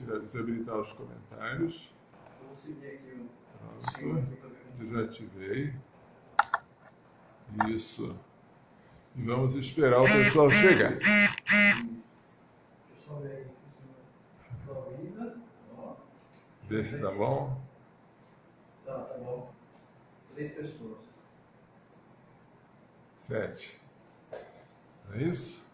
desabilitar os comentários. Vamos seguir aqui Pronto. Desativei. Isso. E vamos esperar o pessoal chegar. Pessoal aí, Florida. Vê se tá bom. Tá bom. 3 pessoas. 7. Não é isso?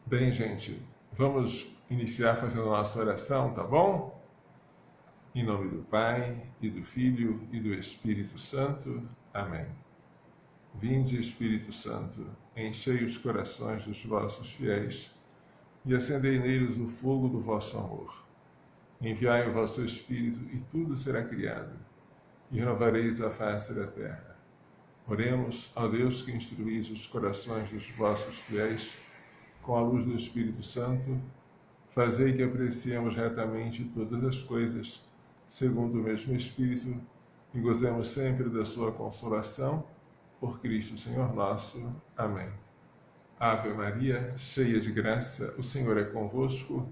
Bem, gente, vamos iniciar fazendo a nossa oração, tá bom? Em nome do Pai, e do Filho, e do Espírito Santo. Amém. Vinde, Espírito Santo, enchei os corações dos vossos fiéis, e acendei neles o fogo do vosso amor. Enviai o vosso Espírito, e tudo será criado, e renovareis a face da terra. Oremos ao Deus que instruís os corações dos vossos fiéis, com a luz do Espírito Santo, fazei que apreciemos retamente todas as coisas, segundo o mesmo Espírito, e gozemos sempre da sua consolação, por Cristo Senhor nosso. Amém. Ave Maria, cheia de graça, o Senhor é convosco,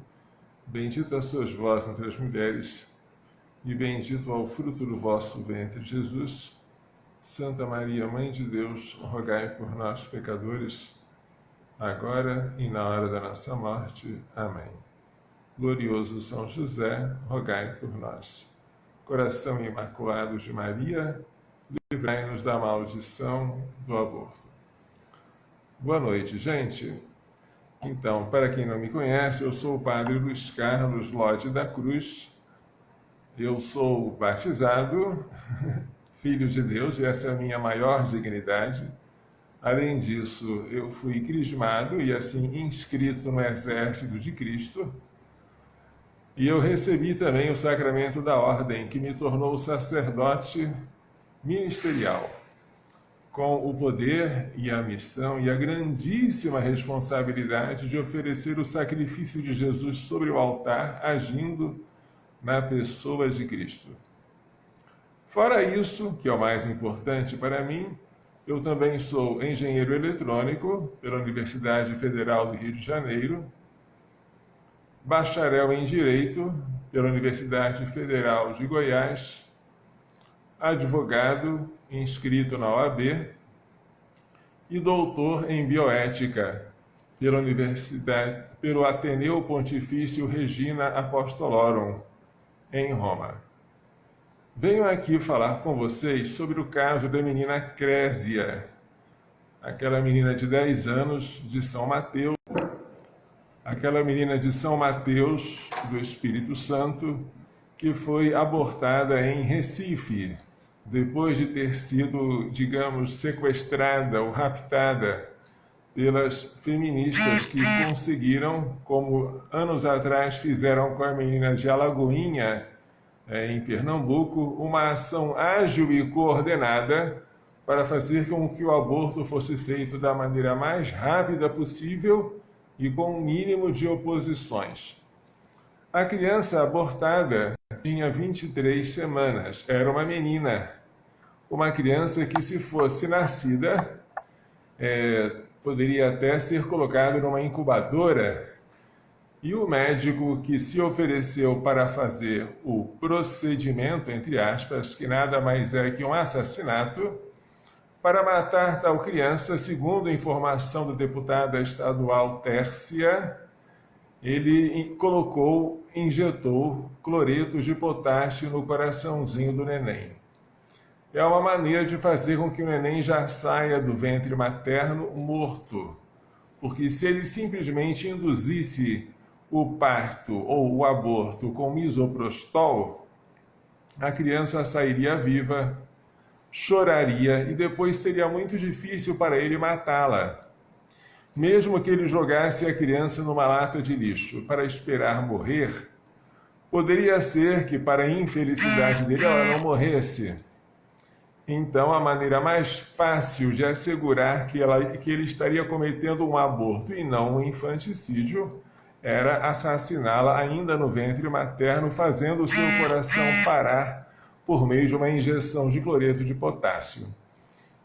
bendita sois vós entre as mulheres, e bendito é o fruto do vosso ventre, Jesus. Santa Maria, Mãe de Deus, rogai por nós, pecadores, agora e na hora da nossa morte. Amém. Glorioso São José, rogai por nós. Coração imaculado de Maria, livrai-nos da maldição do aborto. Boa noite, gente. Então, para quem não me conhece, eu sou o Padre Luiz Carlos Lode da Cruz. Eu sou batizado, filho de Deus, e essa é a minha maior dignidade. Além disso, eu fui crismado e assim inscrito no exército de Cristo. E eu recebi também o sacramento da ordem, que me tornou sacerdote ministerial, com o poder e a missão e a grandíssima responsabilidade de oferecer o sacrifício de Jesus sobre o altar, agindo na pessoa de Cristo. Fora isso, que é o mais importante para mim, eu também sou engenheiro eletrônico pela Universidade Federal do Rio de Janeiro, bacharel em Direito pela Universidade Federal de Goiás, advogado inscrito na OAB e doutor em Bioética pelo Ateneu Pontifício Regina Apostolorum, em Roma. Venho aqui falar com vocês sobre o caso da menina Crésia, aquela menina de 10 anos de São Mateus, aquela menina de São Mateus do Espírito Santo, que foi abortada em Recife, depois de ter sido, digamos, sequestrada ou raptada pelas feministas que conseguiram, como anos atrás fizeram com a menina de Alagoinha, em Pernambuco, uma ação ágil e coordenada para fazer com que o aborto fosse feito da maneira mais rápida possível e com o mínimo de oposições. A criança abortada tinha 23 semanas, era uma menina, uma criança que, se fosse nascida, poderia até ser colocada numa incubadora. E o médico que se ofereceu para fazer o procedimento, entre aspas, que nada mais é que um assassinato, para matar tal criança, segundo a informação da deputada estadual Tércia, ele injetou cloreto de potássio no coraçãozinho do neném. É uma maneira de fazer com que o neném já saia do ventre materno morto, porque se ele simplesmente induzisse o parto ou o aborto com misoprostol, a criança sairia viva, choraria e depois seria muito difícil para ele matá-la. Mesmo que ele jogasse a criança numa lata de lixo para esperar morrer, poderia ser que, para a infelicidade dele, ela não morresse. Então, a maneira mais fácil de assegurar que ele estaria cometendo um aborto e não um infanticídio era assassiná-la ainda no ventre materno, fazendo o seu coração parar por meio de uma injeção de cloreto de potássio.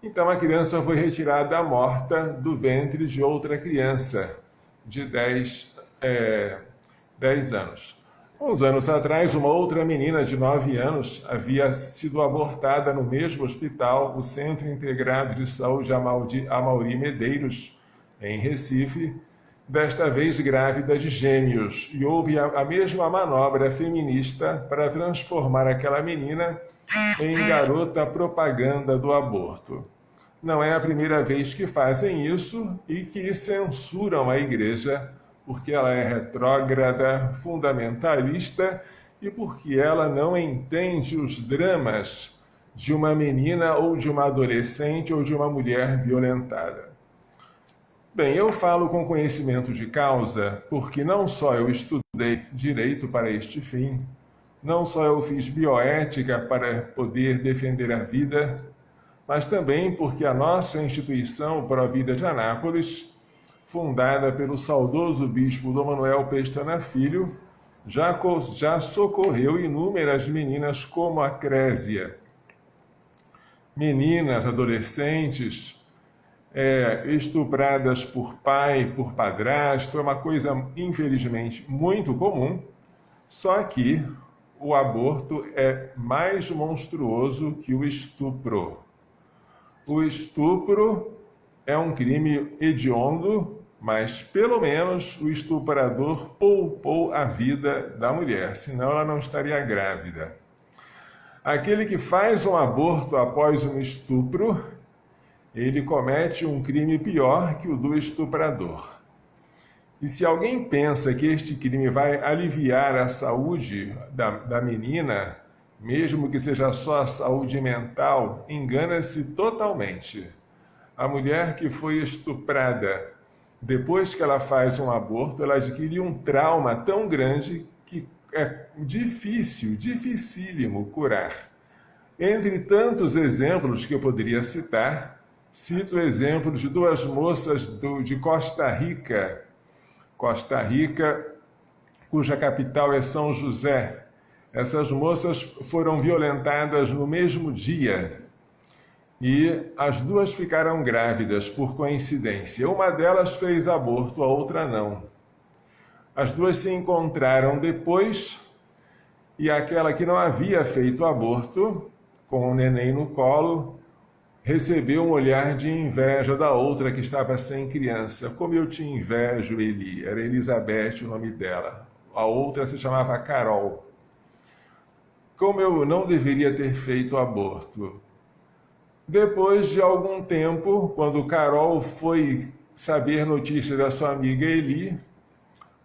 Então, a criança foi retirada morta do ventre de outra criança de 10 anos. Uns anos atrás, uma outra menina de 9 anos havia sido abortada no mesmo hospital, o Centro Integrado de Saúde Amaury Medeiros, em Recife, desta vez grávida de gêmeos. E houve a mesma manobra feminista para transformar aquela menina em garota propaganda do aborto. Não é a primeira vez que fazem isso e que censuram a igreja, porque ela é retrógrada, fundamentalista e porque ela não entende os dramas de uma menina ou de uma adolescente ou de uma mulher violentada. Bem, eu falo com conhecimento de causa porque não só eu estudei direito para este fim, não só eu fiz bioética para poder defender a vida, mas também porque a nossa instituição Pro Vida de Anápolis, fundada pelo saudoso bispo Dom Manuel Pestana Filho, já socorreu inúmeras meninas como a Crésia. Meninas, adolescentes, estupradas por pai, por padrasto, é uma coisa, infelizmente, muito comum, só que o aborto é mais monstruoso que o estupro. O estupro é um crime hediondo, mas pelo menos o estuprador poupou a vida da mulher, senão ela não estaria grávida. Aquele que faz um aborto após um estupro, ele comete um crime pior que o do estuprador. E se alguém pensa que este crime vai aliviar a saúde da menina, mesmo que seja só a saúde mental, engana-se totalmente. A mulher que foi estuprada, depois que ela faz um aborto, ela adquire um trauma tão grande que é dificílimo curar. Entre tantos exemplos que eu poderia citar, cito o exemplo de 2 moças de Costa Rica, cuja capital é São José. Essas moças foram violentadas no mesmo dia e as 2 ficaram grávidas por coincidência. Uma delas fez aborto, a outra não. As 2 se encontraram depois e aquela que não havia feito aborto, com o neném no colo, recebeu um olhar de inveja da outra que estava sem criança. Como eu te invejo, Eli. Era Elizabeth o nome dela. A outra se chamava Carol. Como eu não deveria ter feito aborto. Depois de algum tempo, quando Carol foi saber notícia da sua amiga Eli,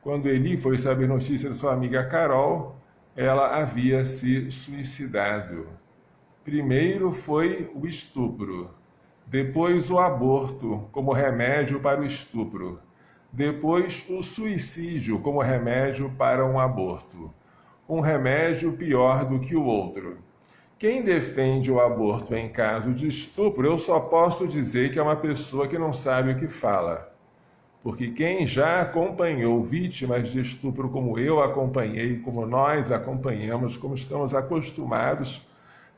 quando Eli foi saber notícia da sua amiga Carol, ela havia se suicidado. Primeiro foi o estupro, depois o aborto como remédio para o estupro, depois o suicídio como remédio para um aborto. Um remédio pior do que o outro. Quem defende o aborto em caso de estupro, eu só posso dizer que é uma pessoa que não sabe o que fala. Porque quem já acompanhou vítimas de estupro como eu acompanhei, como nós acompanhamos, como estamos acostumados,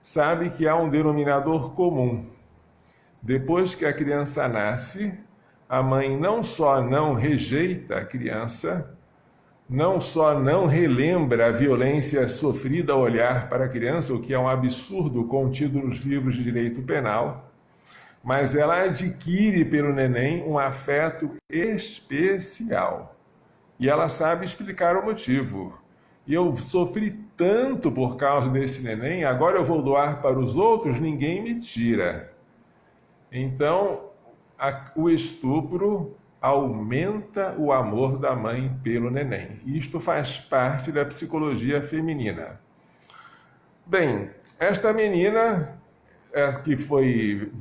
sabe que há um denominador comum. Depois que a criança nasce, a mãe não só não rejeita a criança, não só não relembra a violência sofrida ao olhar para a criança, o que é um absurdo contido nos livros de direito penal, mas ela adquire pelo neném um afeto especial. E ela sabe explicar o motivo. E eu sofri tanto por causa desse neném, agora eu vou doar para os outros, ninguém me tira. Então, o estupro aumenta o amor da mãe pelo neném. Isto faz parte da psicologia feminina. Bem, esta menina que foi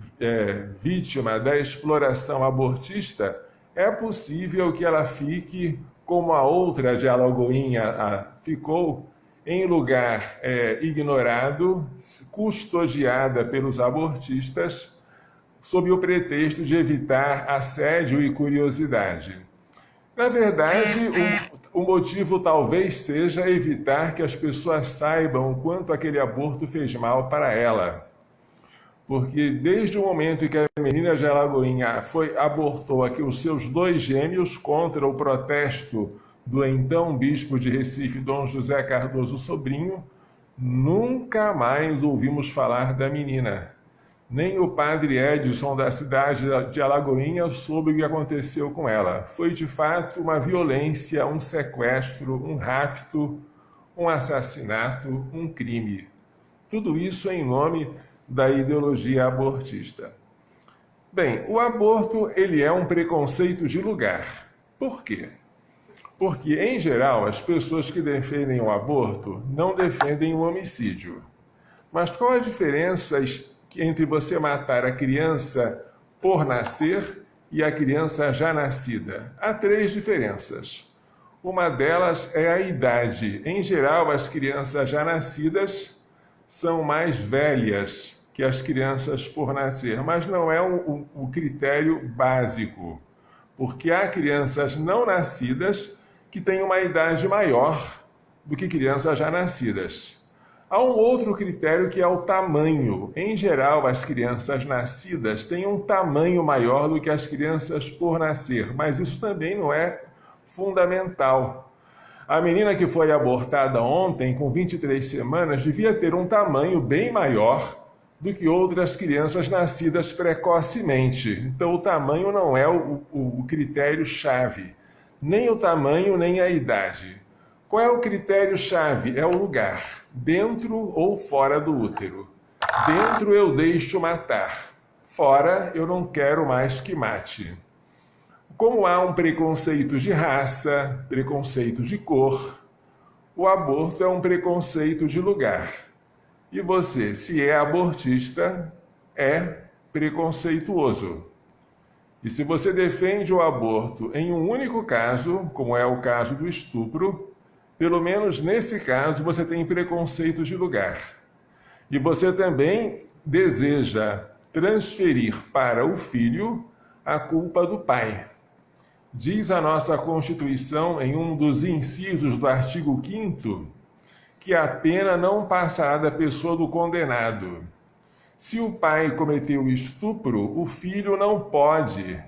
vítima da exploração abortista, é possível que ela fique como a outra de Alagoinha ficou, em lugar ignorado, custodiada pelos abortistas, sob o pretexto de evitar assédio e curiosidade. Na verdade, o motivo talvez seja evitar que as pessoas saibam o quanto aquele aborto fez mal para ela. Porque desde o momento em que a menina de Alagoinha abortou aqui os seus 2 gêmeos contra o protesto do então bispo de Recife, Dom José Cardoso Sobrinho, nunca mais ouvimos falar da menina. Nem o padre Edson da cidade de Alagoinha soube o que aconteceu com ela. Foi de fato uma violência, um sequestro, um rapto, um assassinato, um crime. Tudo isso em nome da ideologia abortista. Bem, o aborto ele é um preconceito de lugar. Por quê? Porque, em geral, as pessoas que defendem o aborto não defendem o homicídio. Mas qual a diferença entre você matar a criança por nascer e a criança já nascida? Há 3 diferenças. Uma delas é a idade. Em geral, as crianças já nascidas são mais velhas que as crianças por nascer, mas não é o critério básico, porque há crianças não nascidas que têm uma idade maior do que crianças já nascidas. Há um outro critério que é o tamanho. Em geral, as crianças nascidas têm um tamanho maior do que as crianças por nascer, mas isso também não é fundamental. A menina que foi abortada ontem, com 23 semanas, devia ter um tamanho bem maior do que outras crianças nascidas precocemente. Então, o tamanho não é o critério-chave. Nem o tamanho, nem a idade. Qual é o critério-chave? É o lugar. Dentro ou fora do útero. Dentro eu deixo matar. Fora eu não quero mais que mate. Como há um preconceito de raça, preconceito de cor, o aborto é um preconceito de lugar. E você, se é abortista, é preconceituoso. E se você defende o aborto em um único caso, como é o caso do estupro, pelo menos nesse caso você tem preconceito de lugar. E você também deseja transferir para o filho a culpa do pai. Diz a nossa Constituição, em um dos incisos do artigo 5º, que a pena não passará da pessoa do condenado. Se o pai cometeu estupro, o filho não pode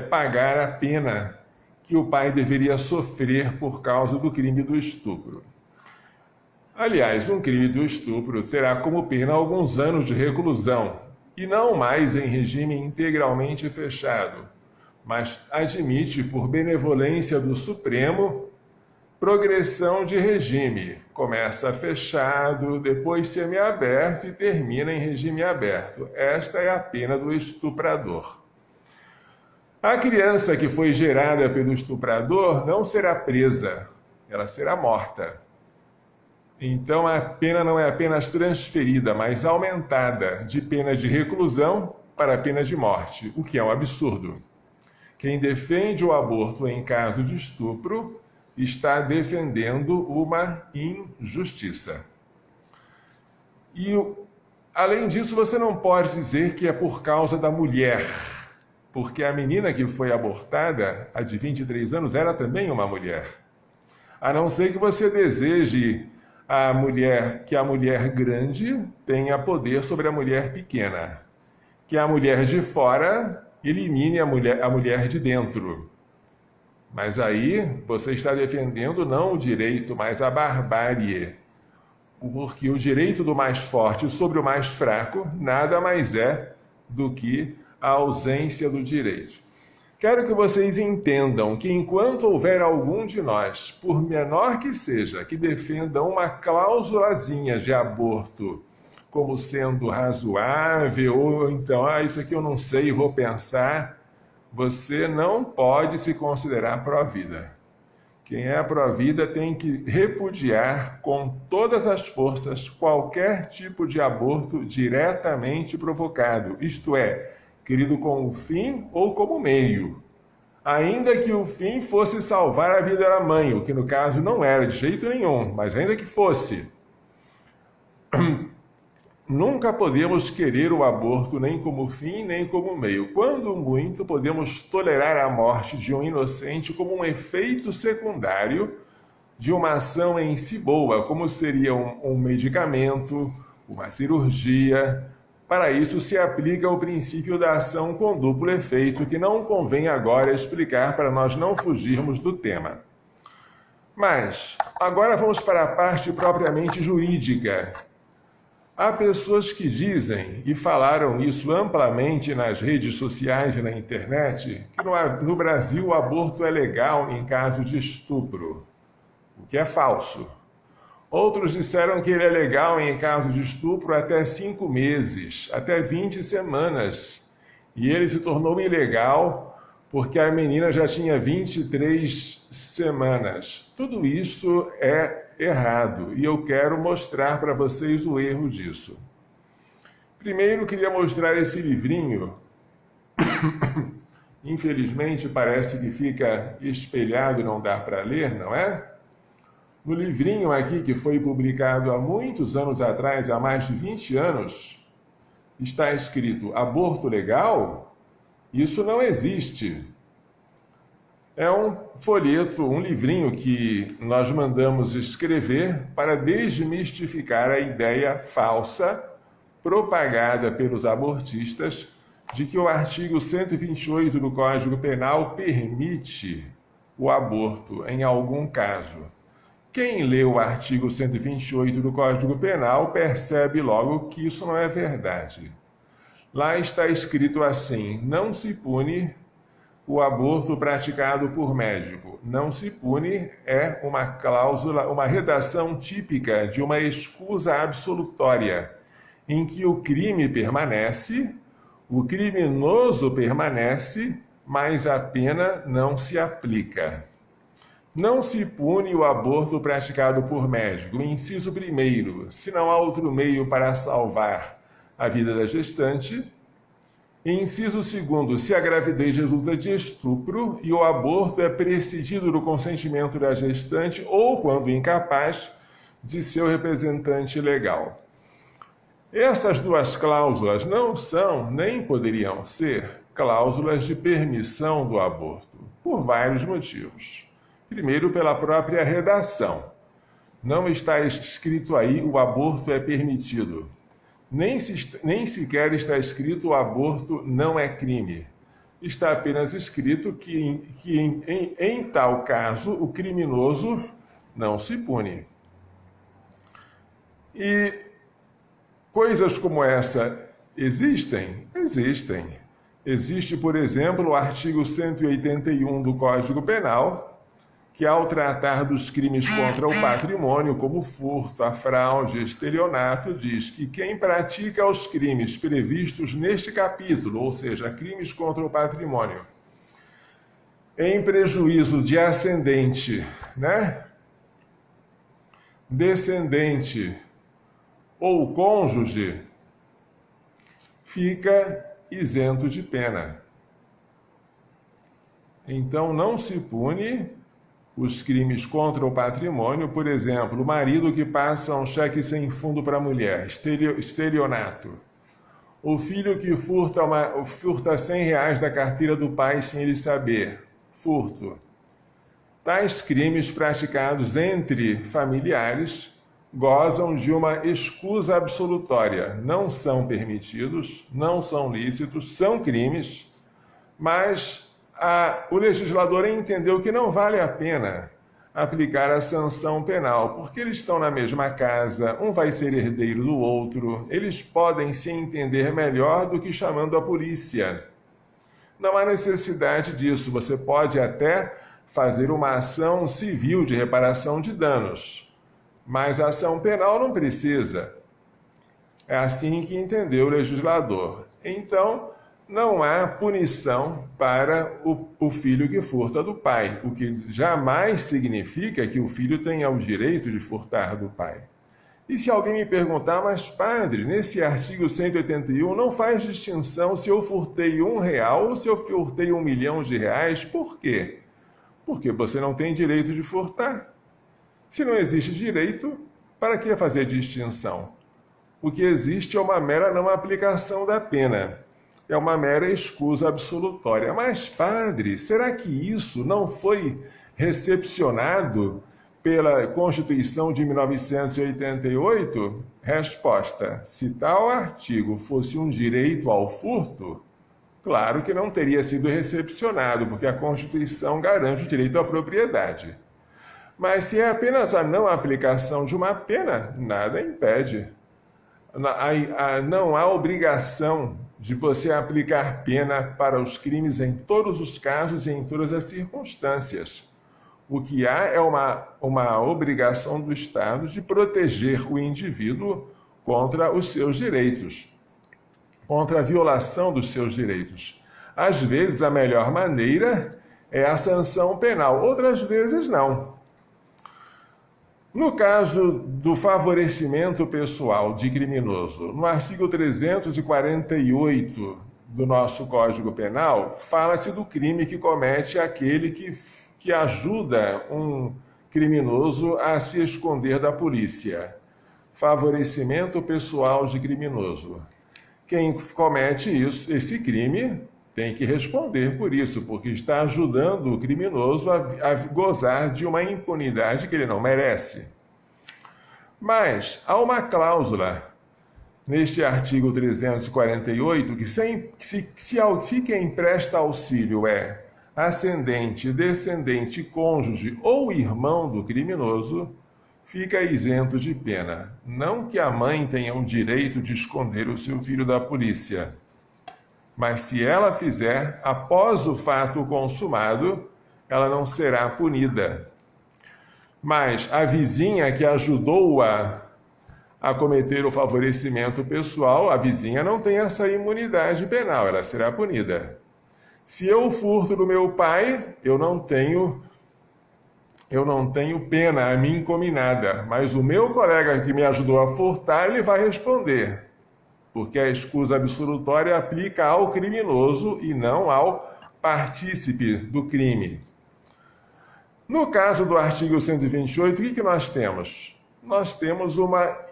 pagar a pena que o pai deveria sofrer por causa do crime do estupro. Aliás, um crime do estupro terá como pena alguns anos de reclusão, e não mais em regime integralmente fechado, mas admite, por benevolência do Supremo, progressão de regime. Começa fechado, depois semiaberto e termina em regime aberto. Esta é a pena do estuprador. A criança que foi gerada pelo estuprador não será presa, ela será morta. Então a pena não é apenas transferida, mas aumentada de pena de reclusão para pena de morte, o que é um absurdo. Quem defende o aborto em caso de estupro está defendendo uma injustiça. E, além disso, você não pode dizer que é por causa da mulher, porque a menina que foi abortada, a de 23 anos, era também uma mulher. A não ser que você deseje que a mulher grande tenha poder sobre a mulher pequena, que a mulher de fora elimine a mulher de dentro. Mas aí você está defendendo não o direito, mas a barbárie. Porque o direito do mais forte sobre o mais fraco nada mais é do que a ausência do direito. Quero que vocês entendam que enquanto houver algum de nós, por menor que seja, que defenda uma cláusulazinha de aborto como sendo razoável, ou então, isso aqui eu não sei, vou pensar, você não pode se considerar pró-vida. Quem é pró-vida tem que repudiar com todas as forças qualquer tipo de aborto diretamente provocado, isto é, querido como fim ou como meio. Ainda que o fim fosse salvar a vida da mãe, o que no caso não era de jeito nenhum, mas ainda que fosse. Nunca podemos querer o aborto nem como fim, nem como meio. Quando muito, podemos tolerar a morte de um inocente como um efeito secundário de uma ação em si boa, como seria um medicamento, uma cirurgia. Para isso se aplica o princípio da ação com duplo efeito, que não convém agora explicar para nós não fugirmos do tema. Mas, agora vamos para a parte propriamente jurídica. Há pessoas que dizem, e falaram isso amplamente nas redes sociais e na internet, que no Brasil o aborto é legal em caso de estupro, o que é falso. Outros disseram que ele é legal em caso de estupro até 5 meses, até 20 semanas. E ele se tornou ilegal porque a menina já tinha 23 semanas. Tudo isso é errado e eu quero mostrar para vocês o erro disso. Primeiro, queria mostrar esse livrinho. Infelizmente, parece que fica espelhado e não dá para ler, não é? No livrinho aqui, que foi publicado há muitos anos atrás, há mais de 20 anos, está escrito aborto legal? Isso não existe. É um folheto, um livrinho que nós mandamos escrever para desmistificar a ideia falsa propagada pelos abortistas de que o artigo 128 do Código Penal permite o aborto em algum caso. Quem lê o artigo 128 do Código Penal percebe logo que isso não é verdade. Lá está escrito assim: não se pune o aborto praticado por médico. Não se pune é uma cláusula, uma redação típica de uma escusa absolutória, em que o crime permanece, o criminoso permanece, mas a pena não se aplica. Não se pune o aborto praticado por médico. Inciso 1º, se não há outro meio para salvar a vida da gestante. Inciso 2º, se a gravidez resulta de estupro e o aborto é precedido do consentimento da gestante ou, quando incapaz, de seu representante legal. Essas duas cláusulas não são, nem poderiam ser, cláusulas de permissão do aborto, por vários motivos. Primeiro, pela própria redação. Não está escrito aí o aborto é permitido. Nem sequer está escrito o aborto não é crime. Está apenas escrito que em tal caso o criminoso não se pune. E coisas como essa existem? Existem. Existe, por exemplo, o artigo 181 do Código Penal, que ao tratar dos crimes contra o patrimônio, como furto, a fraude, estelionato, diz que quem pratica os crimes previstos neste capítulo, ou seja, crimes contra o patrimônio, em prejuízo de ascendente, descendente ou cônjuge, fica isento de pena. Então não se pune os crimes contra o patrimônio, por exemplo, o marido que passa um cheque sem fundo para a mulher, estelionato. O filho que furta R$100 da carteira do pai sem ele saber, furto. Tais crimes praticados entre familiares gozam de uma escusa absolutória. Não são permitidos, não são lícitos, são crimes, mas o legislador entendeu que não vale a pena aplicar a sanção penal, porque eles estão na mesma casa, um vai ser herdeiro do outro, eles podem se entender melhor do que chamando a polícia. Não há necessidade disso, você pode até fazer uma ação civil de reparação de danos, mas a ação penal não precisa. É assim que entendeu o legislador. Então, não há punição para o filho que furta do pai, o que jamais significa que o filho tenha o direito de furtar do pai. E se alguém me perguntar, mas padre, nesse artigo 181 não faz distinção se eu furtei R$1 ou se eu furtei R$1 milhão, por quê? Porque você não tem direito de furtar. Se não existe direito, para que fazer distinção? O que existe é uma mera não aplicação da pena. É uma mera escusa absolutória. Mas, padre, será que isso não foi recepcionado pela Constituição de 1988? Resposta: se tal artigo fosse um direito ao furto, claro que não teria sido recepcionado, porque a Constituição garante o direito à propriedade. Mas se é apenas a não aplicação de uma pena, nada impede. Não há obrigação de você aplicar pena para os crimes em todos os casos e em todas as circunstâncias. O que há é uma obrigação do Estado de proteger o indivíduo contra os seus direitos, contra a violação dos seus direitos. Às vezes, a melhor maneira é a sanção penal, outras vezes não. No caso do favorecimento pessoal de criminoso, no artigo 348 do nosso Código Penal, fala-se do crime que comete aquele que ajuda um criminoso a se esconder da polícia. Favorecimento pessoal de criminoso. Quem comete esse crime tem que responder por isso, porque está ajudando o criminoso a gozar de uma impunidade que ele não merece. Mas há uma cláusula neste artigo 348 que se quem presta auxílio é ascendente, descendente, cônjuge ou irmão do criminoso, fica isento de pena. Não que a mãe tenha o direito de esconder o seu filho da polícia, mas se ela fizer, após o fato consumado, ela não será punida. Mas a vizinha que ajudou-a a cometer o favorecimento pessoal, a vizinha não tem essa imunidade penal, ela será punida. Se eu furto do meu pai, eu não tenho pena a mim cominada, mas o meu colega que me ajudou a furtar, ele vai responder, porque a escusa absolutória aplica ao criminoso e não ao partícipe do crime. No caso do artigo 128, o que nós temos? Nós temos uma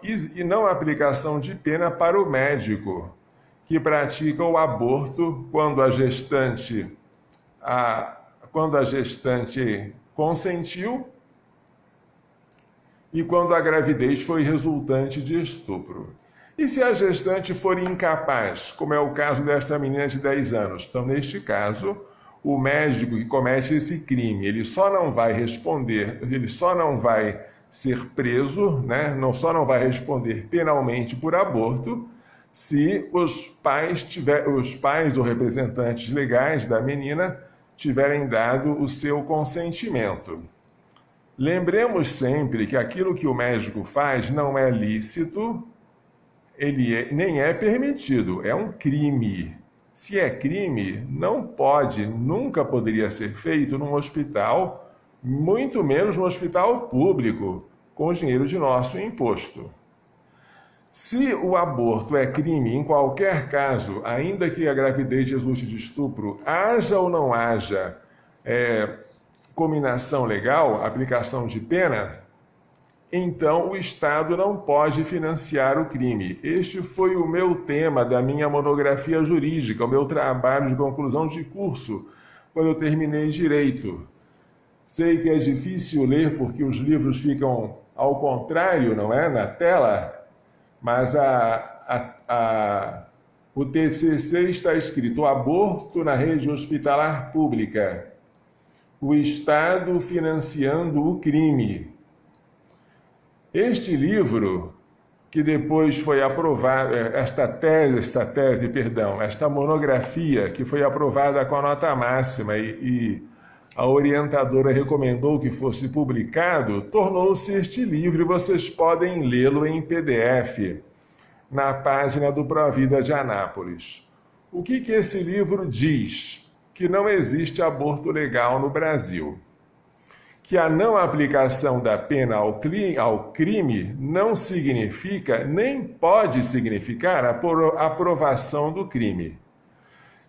não aplicação de pena para o médico que pratica o aborto quando a gestante consentiu e quando a gravidez foi resultante de estupro. E se a gestante for incapaz, como é o caso desta menina de 10 anos? Então, neste caso, o médico que comete esse crime, ele só não vai responder, ele só não vai ser preso, né? Só não vai responder penalmente por aborto, se os pais ou representantes legais da menina tiverem dado o seu consentimento. Lembremos sempre que aquilo que o médico faz não é lícito, nem é permitido, é um crime. Se é crime, nunca poderia ser feito num hospital, muito menos no hospital público, com o dinheiro de nosso imposto. Se o aborto é crime em qualquer caso, ainda que a gravidez resulte de estupro, haja ou não haja cominação legal, aplicação de pena, então o Estado não pode financiar o crime. Este foi o meu tema da minha monografia jurídica, o meu trabalho de conclusão de curso, quando eu terminei Direito. Sei que é difícil ler porque os livros ficam ao contrário, não é? Na tela, mas o TCC está escrito: o aborto na rede hospitalar pública, o Estado financiando o crime. Este livro, que depois foi aprovado, esta monografia que foi aprovada com a nota máxima e a orientadora recomendou que fosse publicado, tornou-se este livro e vocês podem lê-lo em PDF na página do Provida de Anápolis. O que esse livro diz? Que não existe aborto legal no Brasil. Que a não aplicação da pena ao crime não significa, nem pode significar, a aprovação do crime.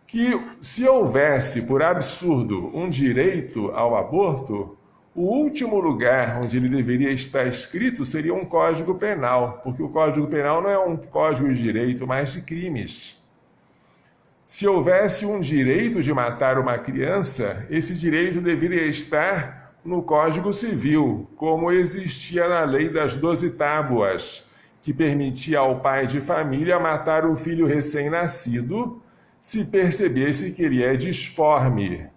Que se houvesse, por absurdo, um direito ao aborto, o último lugar onde ele deveria estar escrito seria um Código Penal, porque o Código Penal não é um código de direito, mas de crimes. Se houvesse um direito de matar uma criança, esse direito deveria estar no Código Civil, como existia na Lei das 12 Tábuas, que permitia ao pai de família matar o filho recém-nascido se percebesse que ele é disforme.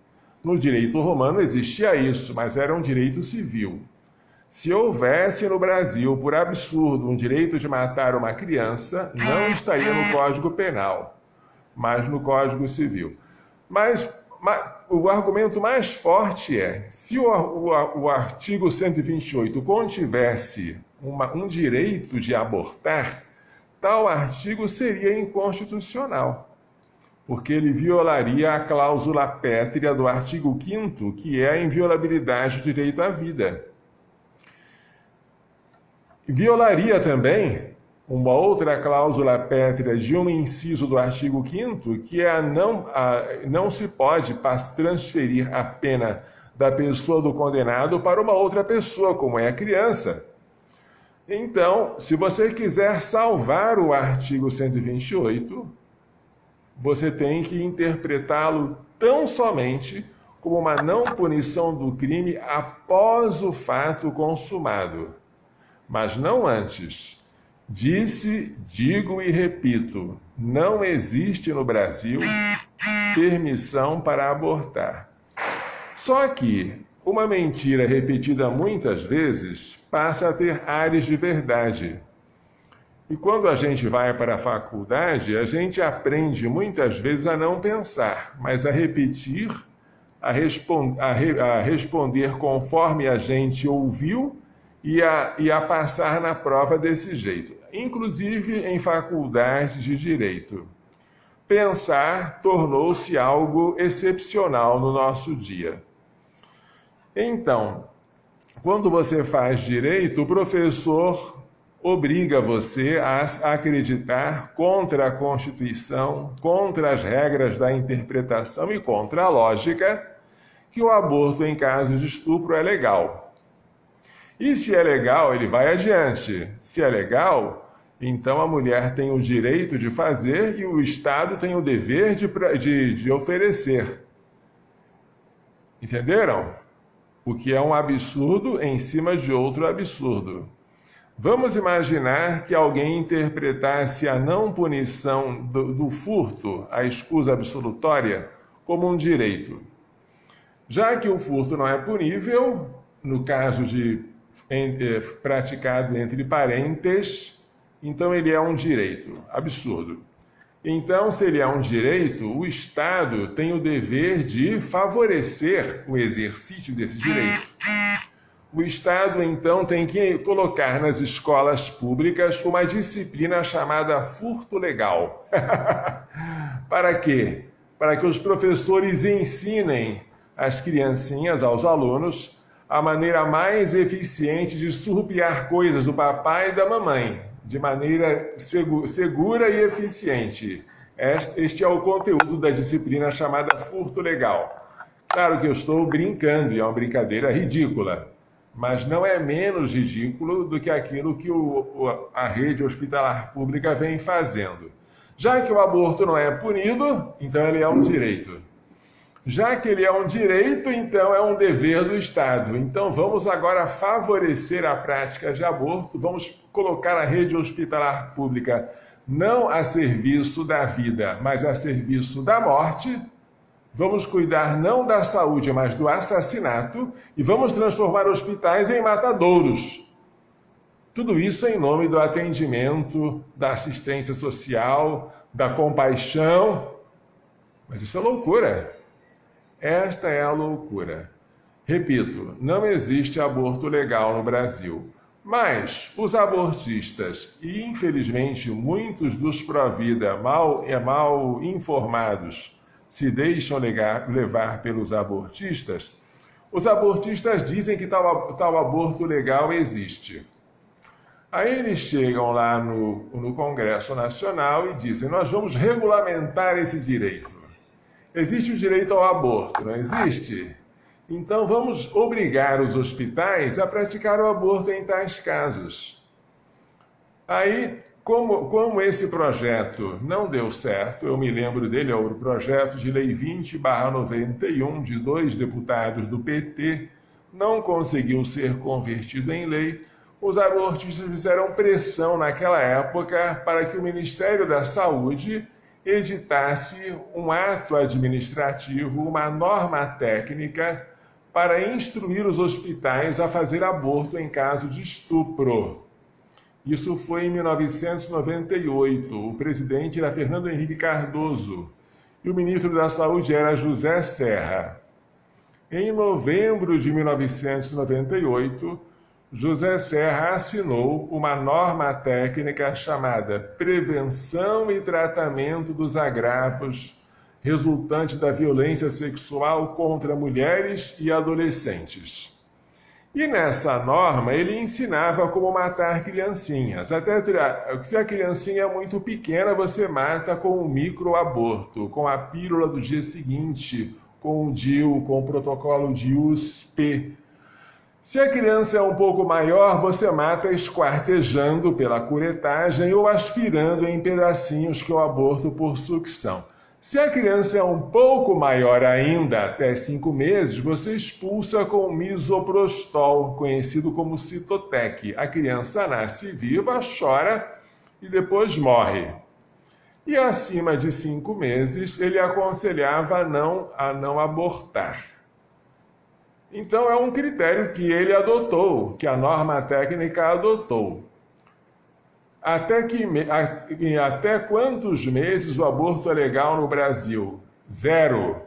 No direito romano existia isso, mas era um direito civil. Se houvesse no Brasil, por absurdo, um direito de matar uma criança, não estaria no Código Penal, mas no Código Civil. Mas o argumento mais forte é, se o artigo 128 contivesse um direito de abortar, tal artigo seria inconstitucional, porque ele violaria a cláusula pétrea do artigo 5º, que é a inviolabilidade do direito à vida. Violaria também uma outra cláusula pétrea de um inciso do artigo 5º, que é não se pode transferir a pena da pessoa do condenado para uma outra pessoa, como é a criança. Então, se você quiser salvar o artigo 128, você tem que interpretá-lo tão somente como uma não punição do crime após o fato consumado, mas não antes. Disse, digo e repito, não existe no Brasil permissão para abortar. Só que uma mentira repetida muitas vezes passa a ter ares de verdade. E quando a gente vai para a faculdade, a gente aprende muitas vezes a não pensar, mas a repetir, a responder conforme a gente ouviu e a passar na prova desse jeito, inclusive em faculdade de Direito. Pensar tornou-se algo excepcional no nosso dia. Então, quando você faz direito, o professor obriga você a acreditar contra a Constituição, contra as regras da interpretação e contra a lógica que o aborto em caso de estupro é legal. E se é legal, ele vai adiante. Se é legal, então a mulher tem o direito de fazer e o Estado tem o dever de oferecer. Entenderam? O que é um absurdo em cima de outro absurdo. Vamos imaginar que alguém interpretasse a não punição do furto, a escusa absolutória, como um direito. Já que o furto não é punível, no caso de praticado entre parentes, então ele é um direito. Absurdo. Então, se ele é um direito, o Estado tem o dever de favorecer o exercício desse direito. O Estado, então, tem que colocar nas escolas públicas uma disciplina chamada furto legal. Para quê? Para que os professores ensinem às criancinhas, aos alunos, a maneira mais eficiente de surrupiar coisas do papai e da mamãe, de maneira segura e eficiente. Este é o conteúdo da disciplina chamada furto legal. Claro que eu estou brincando, e é uma brincadeira ridícula, mas não é menos ridículo do que aquilo que a rede hospitalar pública vem fazendo. Já que o aborto não é punido, então ele é um direito. Já que ele é um direito, então é um dever do Estado. Então vamos agora favorecer a prática de aborto, vamos colocar a rede hospitalar pública não a serviço da vida, mas a serviço da morte. Vamos cuidar não da saúde, mas do assassinato, e vamos transformar hospitais em matadouros. Tudo isso em nome do atendimento, da assistência social, da compaixão. Mas isso é loucura. Esta é a loucura. Repito, não existe aborto legal no Brasil. Mas os abortistas, e infelizmente muitos dos pró-vida mal informados, se deixam levar pelos abortistas, os abortistas dizem que tal aborto legal existe. Aí eles chegam lá no Congresso Nacional e dizem: nós vamos regulamentar esse direito. Existe o direito ao aborto, não existe? Então vamos obrigar os hospitais a praticar o aborto em tais casos. Aí, como esse projeto não deu certo, eu me lembro dele, é o projeto de lei 20/91 de 2 deputados do PT, não conseguiu ser convertido em lei. Os abortistas fizeram pressão naquela época para que o Ministério da Saúde editasse um ato administrativo, uma norma técnica, para instruir os hospitais a fazer aborto em caso de estupro. Isso foi em 1998. O presidente era Fernando Henrique Cardoso e o ministro da Saúde era José Serra. Em novembro de 1998, José Serra assinou uma norma técnica chamada Prevenção e Tratamento dos Agravos resultante da violência sexual contra mulheres e adolescentes. E nessa norma ele ensinava como matar criancinhas. Até se a criancinha é muito pequena, você mata com um microaborto, com a pílula do dia seguinte, com o DIU, com o protocolo DIU-SP. Se a criança é um pouco maior, você mata esquartejando pela curetagem ou aspirando em pedacinhos, que é o aborto por sucção. Se a criança é um pouco maior ainda, até 5 meses, você expulsa com misoprostol, conhecido como Citotec. A criança nasce viva, chora e depois morre. E acima de 5 meses, ele aconselhava a não abortar. Então é um critério que ele adotou, que a norma técnica adotou. Até quantos meses o aborto é legal no Brasil? 0.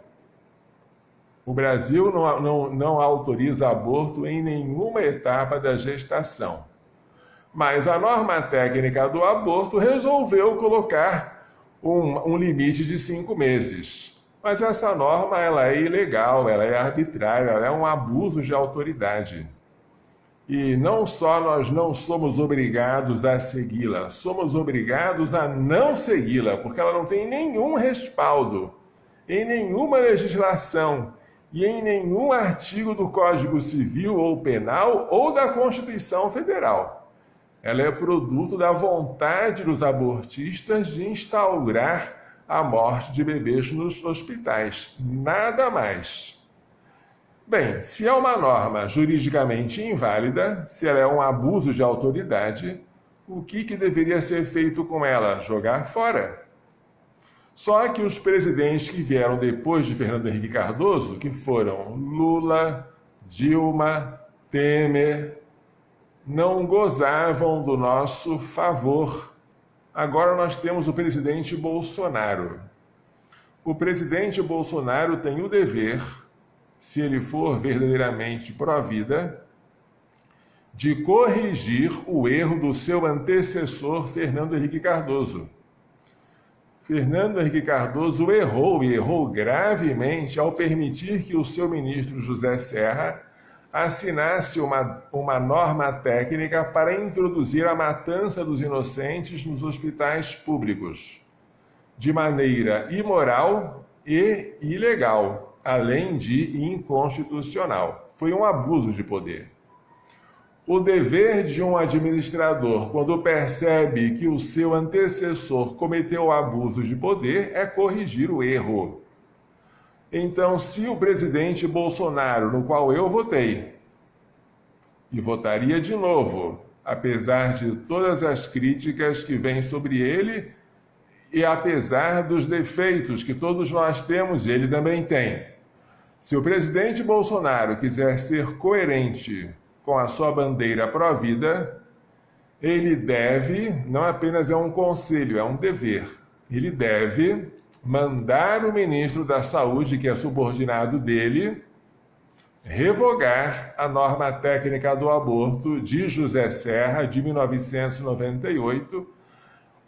O Brasil não autoriza aborto em nenhuma etapa da gestação. Mas a norma técnica do aborto resolveu colocar um limite de 5 meses. Mas essa norma ela é ilegal, ela é arbitrária, ela é um abuso de autoridade. E não só nós não somos obrigados a segui-la, somos obrigados a não segui-la, porque ela não tem nenhum respaldo em nenhuma legislação e em nenhum artigo do Código Civil ou Penal ou da Constituição Federal. Ela é produto da vontade dos abortistas de instaurar a morte de bebês nos hospitais. Nada mais. Bem, se é uma norma juridicamente inválida, se ela é um abuso de autoridade, o que deveria ser feito com ela? Jogar fora. Só que os presidentes que vieram depois de Fernando Henrique Cardoso, que foram Lula, Dilma, Temer, não gozavam do nosso favor. Agora nós temos o presidente Bolsonaro. O presidente Bolsonaro tem o dever, se ele for verdadeiramente pró-vida, de corrigir o erro do seu antecessor, Fernando Henrique Cardoso. Fernando Henrique Cardoso errou gravemente ao permitir que o seu ministro José Serra assinasse uma norma técnica para introduzir a matança dos inocentes nos hospitais públicos, de maneira imoral e ilegal, além de inconstitucional. Foi um abuso de poder. O dever de um administrador, quando percebe que o seu antecessor cometeu abuso de poder, é corrigir o erro. Então, se o presidente Bolsonaro, no qual eu votei, e votaria de novo, apesar de todas as críticas que vêm sobre ele, e apesar dos defeitos que todos nós temos, ele também tem. Se o presidente Bolsonaro quiser ser coerente com a sua bandeira pró-vida, ele deve, não apenas é um conselho, é um dever, ele deve mandar o ministro da Saúde, que é subordinado dele, revogar a norma técnica do aborto de José Serra, de 1998,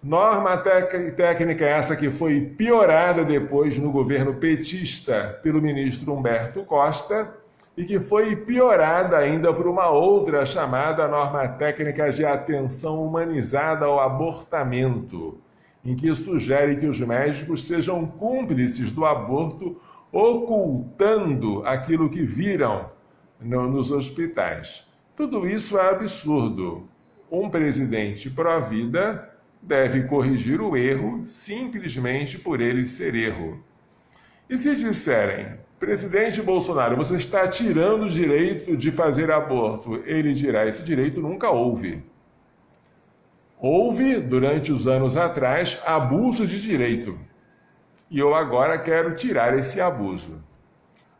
norma técnica essa que foi piorada depois no governo petista pelo ministro Humberto Costa e que foi piorada ainda por uma outra chamada norma técnica de atenção humanizada ao abortamento, em que sugere que os médicos sejam cúmplices do aborto, ocultando aquilo que viram nos hospitais. Tudo isso é absurdo. Um presidente pró-vida deve corrigir o erro simplesmente por ele ser erro. E se disserem, presidente Bolsonaro, você está tirando o direito de fazer aborto, ele dirá, esse direito nunca houve. Houve, durante os anos atrás, abuso de direito. E eu agora quero tirar esse abuso.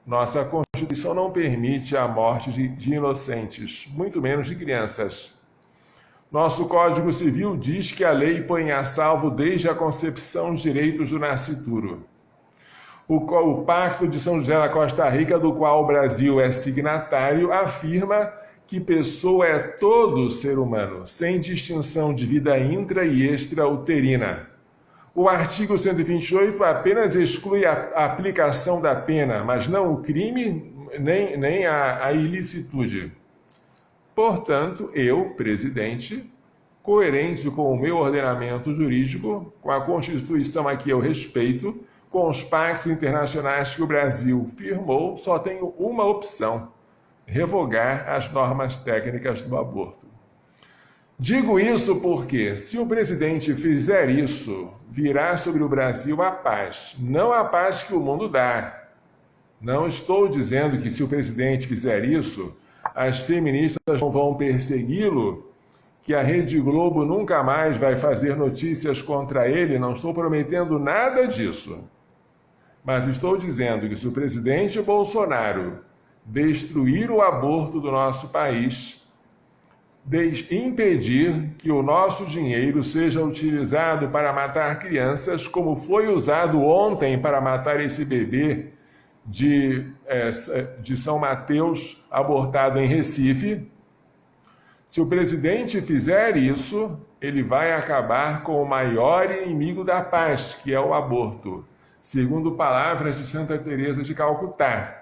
Nossa Constituição não permite a morte de inocentes, muito menos de crianças. Nosso Código Civil diz que a lei põe a salvo desde a concepção os direitos do nascituro. O Pacto de São José da Costa Rica, do qual o Brasil é signatário, afirma que pessoa é todo ser humano, sem distinção de vida intra e extrauterina. O artigo 128 apenas exclui a aplicação da pena, mas não o crime nem a ilicitude. Portanto, eu, presidente, coerente com o meu ordenamento jurídico, com a Constituição a que eu respeito, com os pactos internacionais que o Brasil firmou, só tenho uma opção: revogar as normas técnicas do aborto. Digo isso porque, se o presidente fizer isso, virá sobre o Brasil a paz, não a paz que o mundo dá. Não estou dizendo que, se o presidente fizer isso, as feministas não vão persegui-lo, que a Rede Globo nunca mais vai fazer notícias contra ele, não estou prometendo nada disso. Mas estou dizendo que, se o presidente Bolsonaro destruir o aborto do nosso país, impedir que o nosso dinheiro seja utilizado para matar crianças, como foi usado ontem para matar esse bebê de São Mateus, abortado em Recife. Se o presidente fizer isso, ele vai acabar com o maior inimigo da paz, que é o aborto, segundo palavras de Santa Teresa de Calcutá.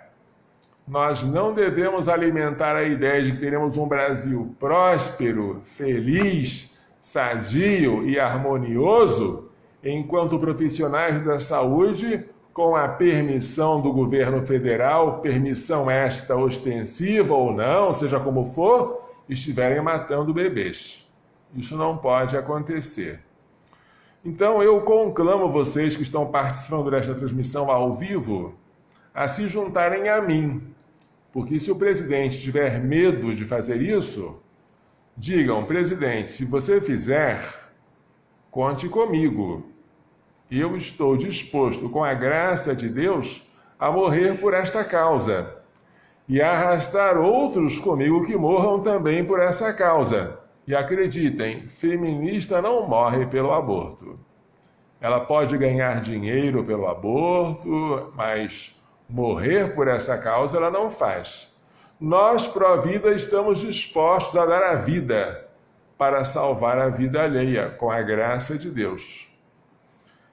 Nós não devemos alimentar a ideia de que teremos um Brasil próspero, feliz, sadio e harmonioso, enquanto profissionais da saúde, com a permissão do governo federal, permissão esta ostensiva ou não, seja como for, estiverem matando bebês. Isso não pode acontecer. Então eu conclamo vocês que estão participando desta transmissão ao vivo a se juntarem a mim, porque se o presidente tiver medo de fazer isso, digam: presidente, se você fizer, conte comigo. Eu estou disposto, com a graça de Deus, a morrer por esta causa e a arrastar outros comigo que morram também por essa causa. E acreditem, feminista não morre pelo aborto. Ela pode ganhar dinheiro pelo aborto, mas morrer por essa causa ela não faz. Nós, pró-vida, estamos dispostos a dar a vida para salvar a vida alheia, com a graça de Deus.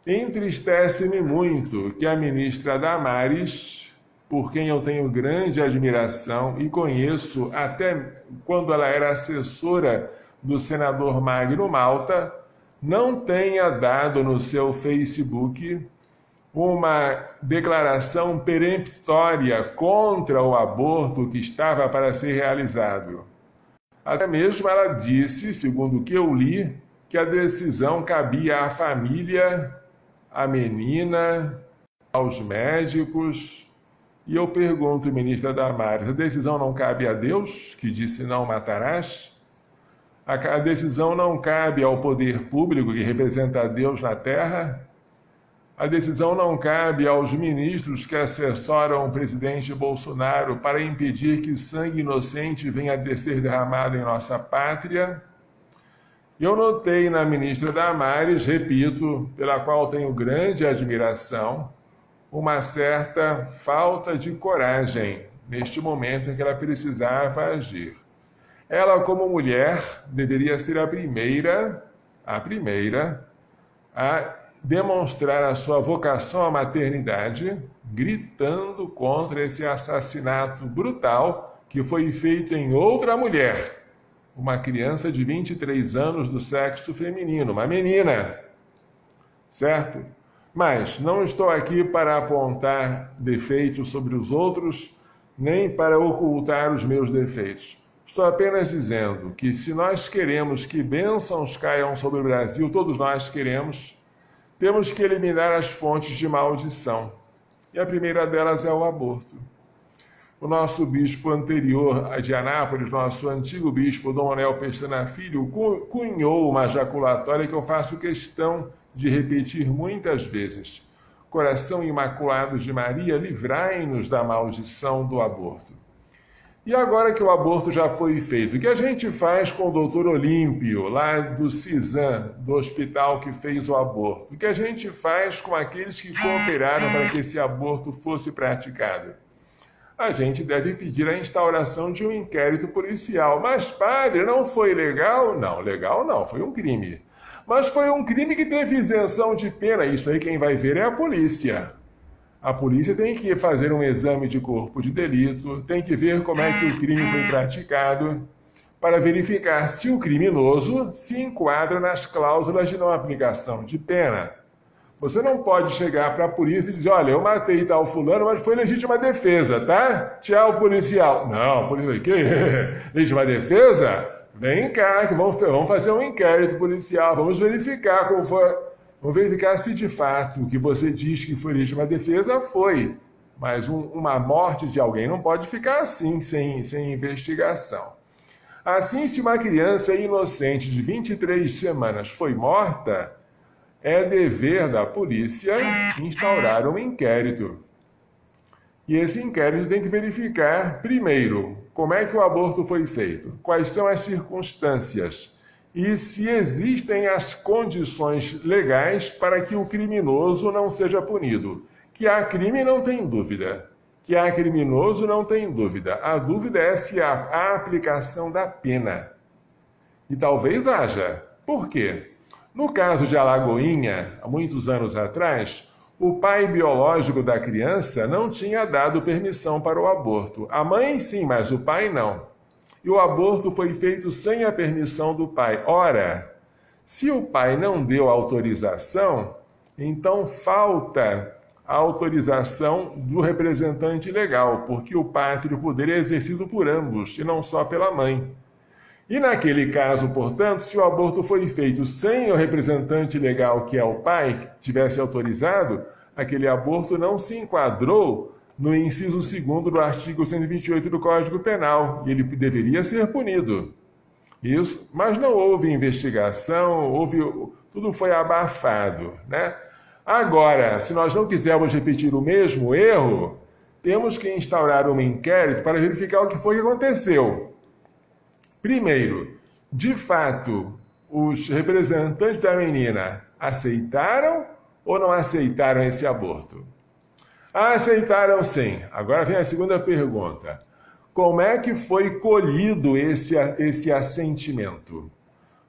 Entristece-me muito que a ministra Damares, por quem eu tenho grande admiração e conheço até quando ela era assessora do senador Magno Malta, não tenha dado no seu Facebook uma declaração peremptória contra o aborto que estava para ser realizado. Até mesmo ela disse, segundo o que eu li, que a decisão cabia à família, à menina, aos médicos. E eu pergunto, ministra Damares, a decisão não cabe a Deus, que disse não matarás? A decisão não cabe ao poder público, que representa a Deus na terra? A decisão não cabe aos ministros que assessoram o presidente Bolsonaro para impedir que sangue inocente venha a ser derramado em nossa pátria? Eu notei na ministra Damares, repito, pela qual tenho grande admiração, uma certa falta de coragem neste momento em que ela precisava agir. Ela, como mulher, deveria ser a primeira a demonstrar a sua vocação à maternidade, gritando contra esse assassinato brutal que foi feito em outra mulher, uma criança de 23 anos do sexo feminino, uma menina, certo? Mas não estou aqui para apontar defeitos sobre os outros, nem para ocultar os meus defeitos. Estou apenas dizendo que se nós queremos que bênçãos caiam sobre o Brasil, todos nós queremos, temos que eliminar as fontes de maldição. E a primeira delas é o aborto. O nosso bispo anterior de Anápolis, nosso antigo bispo, Dom Anel Pestana Filho, cunhou uma jaculatória que eu faço questão de repetir muitas vezes. Coração Imaculado de Maria, livrai-nos da maldição do aborto. E agora que o aborto já foi feito, o que a gente faz com o doutor Olímpio, lá do CISAM, do hospital que fez o aborto? O que a gente faz com aqueles que cooperaram para que esse aborto fosse praticado? A gente deve pedir a instauração de um inquérito policial. Mas, padre, não foi legal? Não, legal não, foi um crime. Mas foi um crime que teve isenção de pena. Isso aí quem vai ver é a polícia. A polícia tem que fazer um exame de corpo de delito, tem que ver como é que o crime foi praticado, para verificar se o criminoso se enquadra nas cláusulas de não aplicação de pena. Você não pode chegar para a polícia e dizer, olha, eu matei tal fulano, mas foi legítima defesa, tá? Tchau, policial. Não, policial, que? Legítima defesa? Vem cá, que vamos fazer um inquérito policial, vamos verificar como foi... Vamos verificar se de fato o que você diz que foi legítima defesa foi. Mas uma morte de alguém não pode ficar assim, sem investigação. Assim, se uma criança inocente de 23 semanas foi morta, é dever da polícia instaurar um inquérito. E esse inquérito tem que verificar, primeiro, como é que o aborto foi feito, quais são as circunstâncias, e se existem as condições legais para que o criminoso não seja punido. Que há crime não tem dúvida. Que há criminoso não tem dúvida. A dúvida é se há aplicação da pena. E talvez haja. Por quê? No caso de Alagoinha, há muitos anos atrás, o pai biológico da criança não tinha dado permissão para o aborto. A mãe sim, mas o pai não. E o aborto foi feito sem a permissão do pai. Ora, se o pai não deu autorização, então falta a autorização do representante legal, porque o pátrio poder é exercido por ambos, e não só pela mãe. E naquele caso, portanto, se o aborto foi feito sem o representante legal, que é o pai, que tivesse autorizado, aquele aborto não se enquadrou no inciso 2º do artigo 128 do Código Penal, e ele deveria ser punido. Isso, mas não houve investigação, tudo foi abafado, né? Agora, se nós não quisermos repetir o mesmo erro, temos que instaurar um inquérito para verificar o que foi que aconteceu. Primeiro, de fato, os representantes da menina aceitaram ou não aceitaram esse aborto? Aceitaram sim. Agora vem a segunda pergunta. Como é que foi colhido esse assentimento?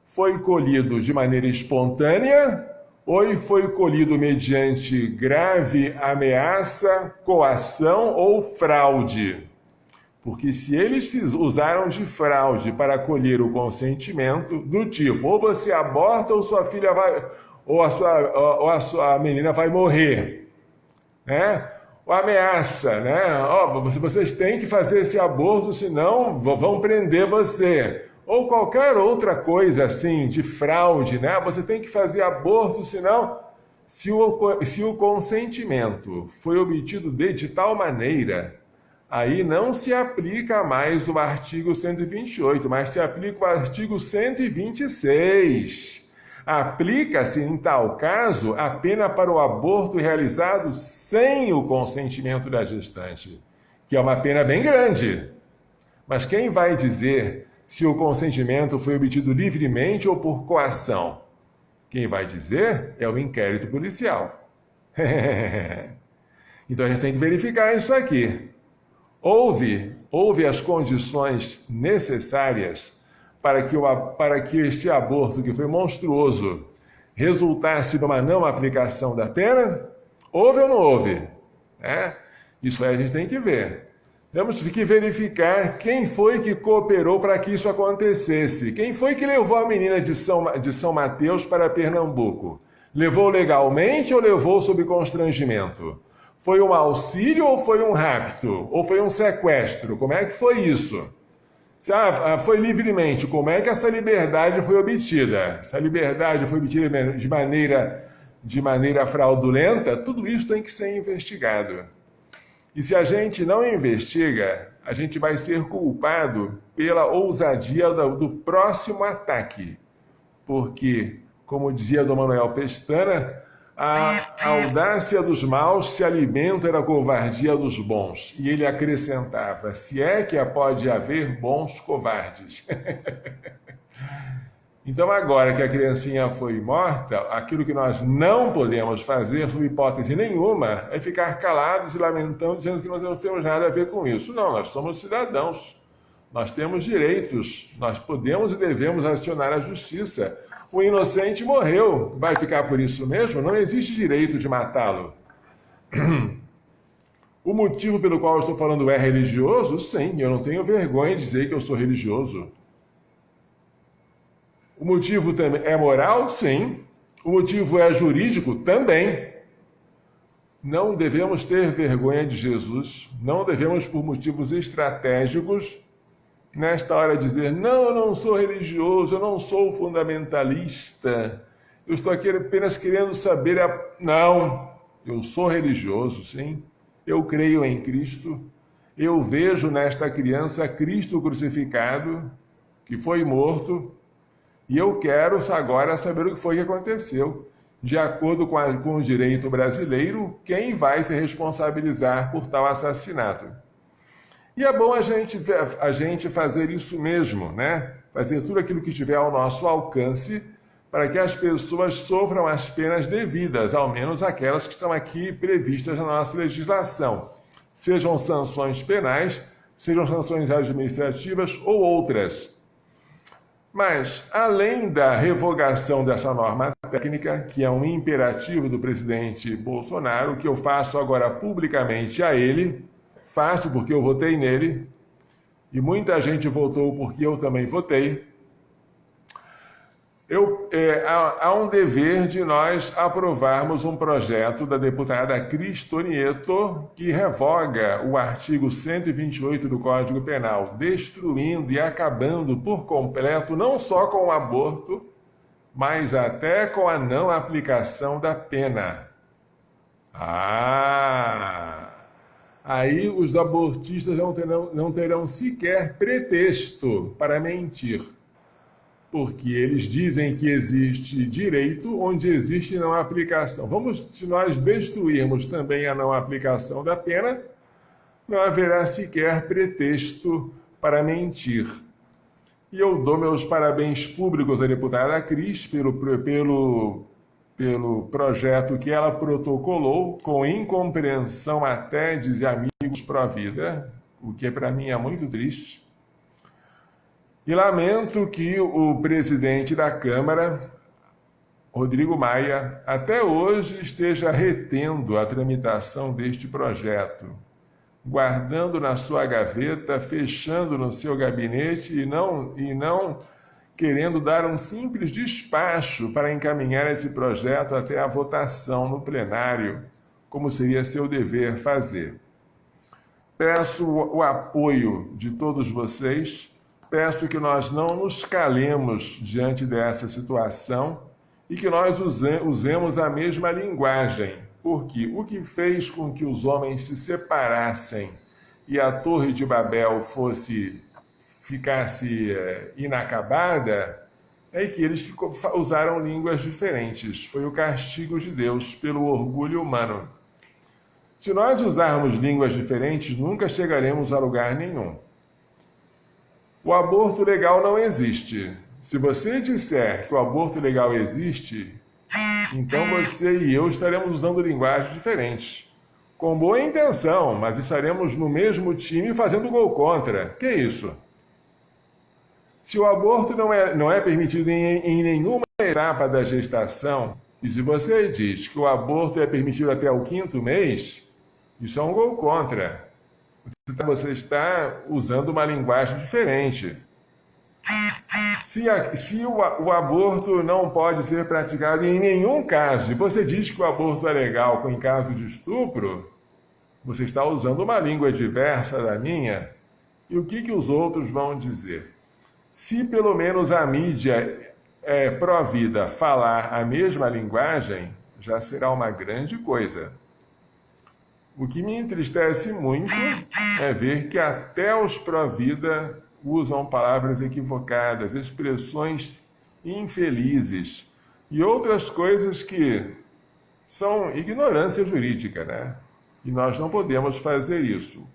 Foi colhido de maneira espontânea ou foi colhido mediante grave ameaça, coação ou fraude? Porque se eles usaram de fraude para colher o consentimento, do tipo, ou você aborta ou sua filha vai, ou a menina vai morrer, né? Ou ameaça, né? Vocês têm que fazer esse aborto, senão vão prender você. Ou qualquer outra coisa assim, de fraude, né? Você tem que fazer aborto, senão... Se o consentimento foi obtido de tal maneira, aí não se aplica mais o artigo 128, mas se aplica o artigo 126. Aplica-se, em tal caso, a pena para o aborto realizado sem o consentimento da gestante, que é uma pena bem grande. Mas quem vai dizer se o consentimento foi obtido livremente ou por coação? Quem vai dizer é o inquérito policial. Então a gente tem que verificar isso aqui. houve as condições necessárias para que este aborto, que foi monstruoso, resultasse numa não aplicação da pena? Houve ou não houve? Isso aí a gente tem que ver. Temos que verificar quem foi que cooperou para que isso acontecesse. Quem foi que levou a menina de São Mateus para Pernambuco? Levou legalmente ou levou sob constrangimento? Foi um auxílio ou foi um rapto? Ou foi um sequestro? Como é que foi isso? Se foi livremente, como é que essa liberdade foi obtida? Essa liberdade foi obtida de maneira fraudulenta? Tudo isso tem que ser investigado. E se a gente não investiga, a gente vai ser culpado pela ousadia do próximo ataque. Porque, como dizia Dom Manuel Pestana, a audácia dos maus se alimenta da covardia dos bons. E ele acrescentava, se é que pode haver bons covardes. Então, agora que a criancinha foi morta, aquilo que nós não podemos fazer, sob hipótese nenhuma, é ficar calados e lamentando, dizendo que nós não temos nada a ver com isso. Não, nós somos cidadãos, nós temos direitos, nós podemos e devemos acionar a justiça. O inocente morreu, vai ficar por isso mesmo? Não existe direito de matá-lo. O motivo pelo qual eu estou falando é religioso? Sim, eu não tenho vergonha de dizer que eu sou religioso. O motivo também é moral? Sim. O motivo é jurídico? Também. Não devemos ter vergonha de Jesus, não devemos, por motivos estratégicos, nesta hora dizer, não, eu não sou religioso, eu não sou fundamentalista, eu estou aqui apenas querendo saber Não, eu sou religioso, sim, eu creio em Cristo, eu vejo nesta criança Cristo crucificado, que foi morto, e eu quero agora saber o que foi que aconteceu. De acordo com o direito brasileiro, quem vai se responsabilizar por tal assassinato? E é bom a gente fazer isso mesmo, né? Fazer tudo aquilo que estiver ao nosso alcance para que as pessoas sofram as penas devidas, ao menos aquelas que estão aqui previstas na nossa legislação. Sejam sanções penais, sejam sanções administrativas ou outras. Mas, além da revogação dessa norma técnica, que é um imperativo do presidente Bolsonaro, que eu faço agora publicamente a ele, faço porque eu votei nele, e muita gente votou porque eu também votei, há um dever de nós aprovarmos um projeto da deputada Cristo Nieto que revoga o artigo 128 do Código Penal, destruindo e acabando por completo não só com o aborto, mas até com a não aplicação da pena. Aí os abortistas não terão sequer pretexto para mentir. Porque eles dizem que existe direito onde existe não aplicação. Se nós destruirmos também a não aplicação da pena, não haverá sequer pretexto para mentir. E eu dou meus parabéns públicos à deputada Cris pelo projeto que ela protocolou, com incompreensão até de amigos pró-vida, o que para mim é muito triste. E lamento que o presidente da Câmara, Rodrigo Maia, até hoje esteja retendo a tramitação deste projeto, guardando na sua gaveta, fechando no seu gabinete e não querendo dar um simples despacho para encaminhar esse projeto até a votação no plenário, como seria seu dever fazer. Peço o apoio de todos vocês. Peço que nós não nos calemos diante dessa situação e que nós usemos a mesma linguagem, porque o que fez com que os homens se separassem e a Torre de Babel ficasse inacabada é que eles usaram línguas diferentes. Foi o castigo de Deus pelo orgulho humano. Se nós usarmos línguas diferentes, nunca chegaremos a lugar nenhum. O aborto legal não existe. Se você disser que o aborto legal existe, então você e eu estaremos usando linguagens diferentes. com boa intenção, mas estaremos no mesmo time fazendo gol contra. Que isso? Se o aborto não é permitido em nenhuma etapa da gestação, e se você diz que o aborto é permitido até o 5º mês, isso é um gol contra. Você está usando uma linguagem diferente. Se o aborto não pode ser praticado em nenhum caso, e você diz que o aborto é legal em caso de estupro, você está usando uma língua diversa da minha, e o que os outros vão dizer? Se pelo menos a mídia pró-vida falar a mesma linguagem, já será uma grande coisa. O que me entristece muito é ver que até os pró-vida usam palavras equivocadas, expressões infelizes e outras coisas que são ignorância jurídica, né? E nós não podemos fazer isso.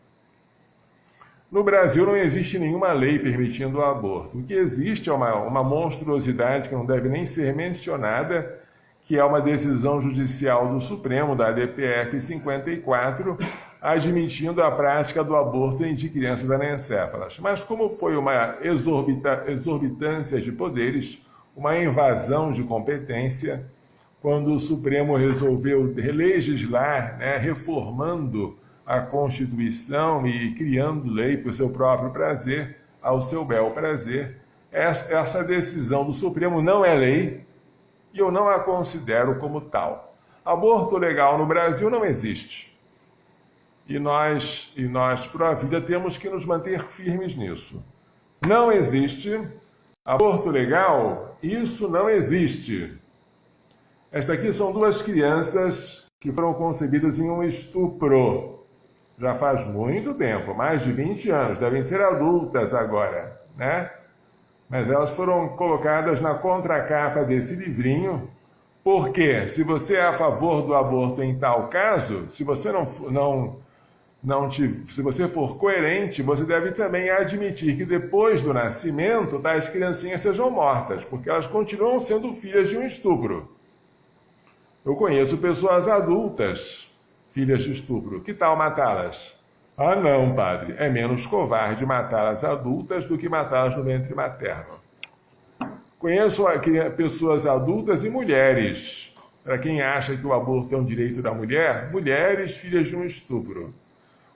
No Brasil não existe nenhuma lei permitindo o aborto. O que existe é uma monstruosidade que não deve nem ser mencionada, que é uma decisão judicial do Supremo, da ADPF 54, admitindo a prática do aborto de crianças anencéfalas. Mas como foi uma exorbitância de poderes, uma invasão de competência, quando o Supremo resolveu legislar, né, reformando a Constituição e criando lei por seu próprio prazer, ao seu bel prazer, essa decisão do Supremo não é lei e eu não a considero como tal. Aborto legal no Brasil não existe. E nós pró-vida, temos que nos manter firmes nisso. Não existe aborto legal, isso não existe. Esta aqui são 2 crianças que foram concebidas em um estupro. Já faz muito tempo, mais de 20 anos, devem ser adultas agora, né? Mas elas foram colocadas na contracapa desse livrinho, porque se você é a favor do aborto em tal caso, se você se você for coerente, você deve também admitir que depois do nascimento, tais criancinhas sejam mortas, porque elas continuam sendo filhas de um estupro. Eu conheço pessoas adultas, filhas de estupro. Que tal matá-las? Ah, não, padre. É menos covarde matá-las adultas do que matá-las no ventre materno. Conheço pessoas adultas e mulheres. Para quem acha que o aborto é um direito da mulher, mulheres filhas de um estupro.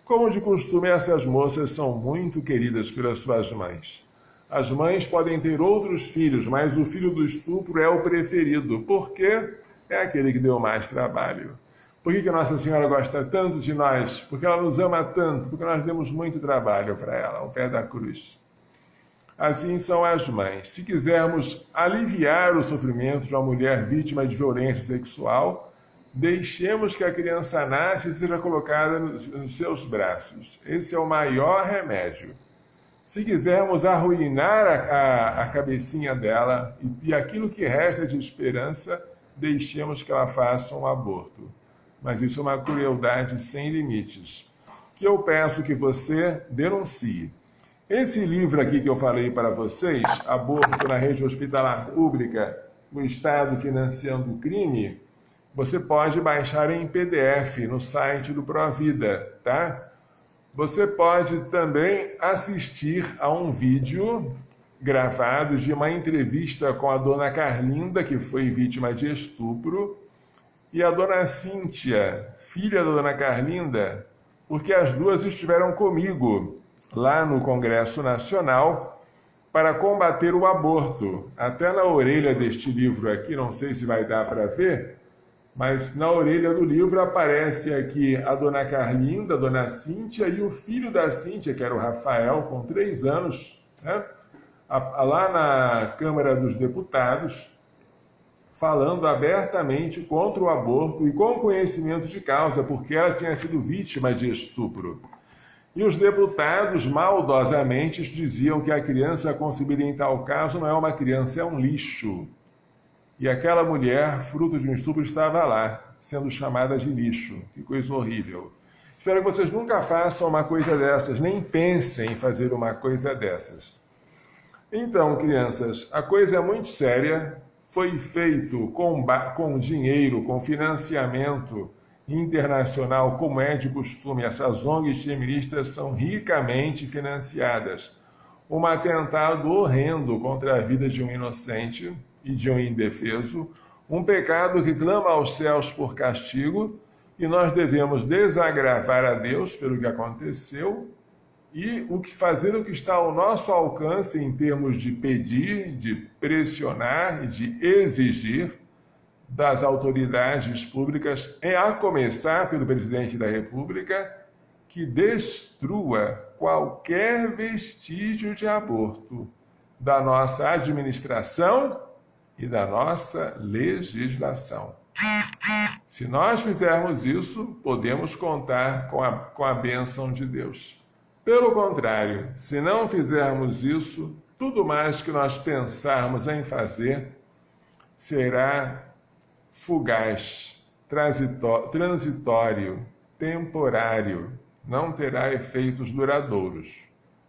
Como de costume, essas moças são muito queridas pelas suas mães. As mães podem ter outros filhos, mas o filho do estupro é o preferido. Por quê? É aquele que deu mais trabalho. Por que Nossa Senhora gosta tanto de nós? Porque ela nos ama tanto, porque nós demos muito trabalho para ela, ao pé da cruz. Assim são as mães. Se quisermos aliviar o sofrimento de uma mulher vítima de violência sexual, deixemos que a criança nasça e seja colocada nos seus braços. Esse é o maior remédio. Se quisermos arruinar a cabecinha dela e aquilo que resta de esperança, deixemos que ela faça um aborto. Mas isso é uma crueldade sem limites, que eu peço que você denuncie. Esse livro aqui que eu falei para vocês, Aborto na Rede Hospitalar Pública, o Estado Financiando o Crime, você pode baixar em PDF no site do Provida, tá? Você pode também assistir a um vídeo gravado de uma entrevista com a dona Carlinda, que foi vítima de estupro, e a dona Cíntia, filha da dona Carlinda, porque as duas estiveram comigo lá no Congresso Nacional para combater o aborto. Até na orelha deste livro aqui, não sei se vai dar para ver, mas na orelha do livro aparece aqui a dona Carlinda, a dona Cíntia e o filho da Cíntia, que era o Rafael, com 3 anos, né? Lá na Câmara dos Deputados, falando abertamente contra o aborto e com conhecimento de causa, porque ela tinha sido vítima de estupro. E os deputados maldosamente diziam que a criança concebida em tal caso não é uma criança, é um lixo. E aquela mulher, fruto de um estupro, estava lá, sendo chamada de lixo. Que coisa horrível. Espero que vocês nunca façam uma coisa dessas, nem pensem em fazer uma coisa dessas. Então, crianças, a coisa é muito séria. Foi feito com dinheiro, com financiamento internacional, como é de costume. Essas ONGs feministas são ricamente financiadas. Um atentado horrendo contra a vida de um inocente e de um indefeso, um pecado que clama aos céus por castigo, e nós devemos desagravar a Deus pelo que aconteceu e fazer o que está ao nosso alcance em termos de pedir, de pressionar e de exigir das autoridades públicas, a começar pelo presidente da República, que destrua qualquer vestígio de aborto da nossa administração e da nossa legislação. Se nós fizermos isso, podemos contar com a bênção de Deus. Pelo contrário, se não fizermos isso, tudo mais que nós pensarmos em fazer será fugaz, transitório, temporário, não terá efeitos duradouros,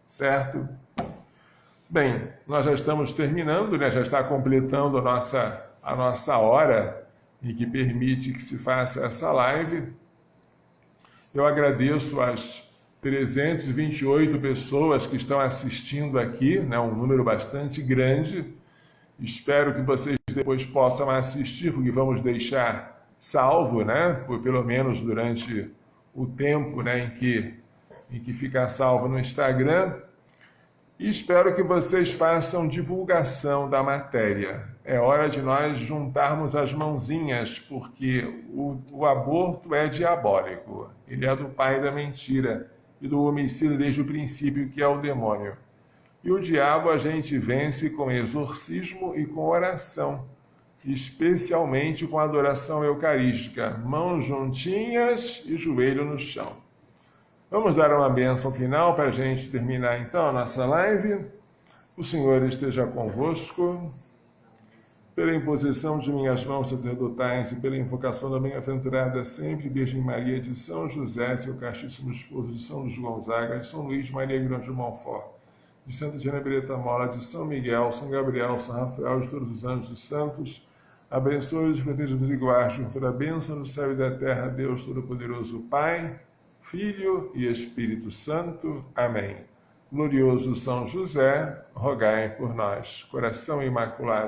certo? Bem, nós já estamos terminando, né? Já está completando a nossa hora em que permite que se faça essa live. Eu agradeço as 328 pessoas que estão assistindo aqui, né? Um número bastante grande. Espero que vocês depois possam assistir, porque vamos deixar salvo, né? Pelo menos durante o tempo, né? em que fica salvo no Instagram. E espero que vocês façam divulgação da matéria. É hora de nós juntarmos as mãozinhas, porque o aborto é diabólico. Ele é do pai da mentira e do homicídio desde o princípio, que é o demônio. E o diabo a gente vence com exorcismo e com oração, especialmente com adoração eucarística, mãos juntinhas e joelho no chão. Vamos dar uma bênção final para a gente terminar então a nossa live. O Senhor esteja convosco. Pela imposição de minhas mãos sacerdotais e pela invocação da bem-aventurada sempre Virgem Maria, de São José, seu castíssimo esposo, de São Luís Gonzaga, de São Luís Maria Grande de Montfort, de Santa Diana Beretta Mola, de São Miguel, São Gabriel, São Rafael, de todos os anjos e santos, abençoe-os, proteja-os e guarde com toda a bênção no céu e da terra, Deus Todo-Poderoso, Pai, Filho e Espírito Santo. Amém. Glorioso São José, rogai por nós. Coração Imaculado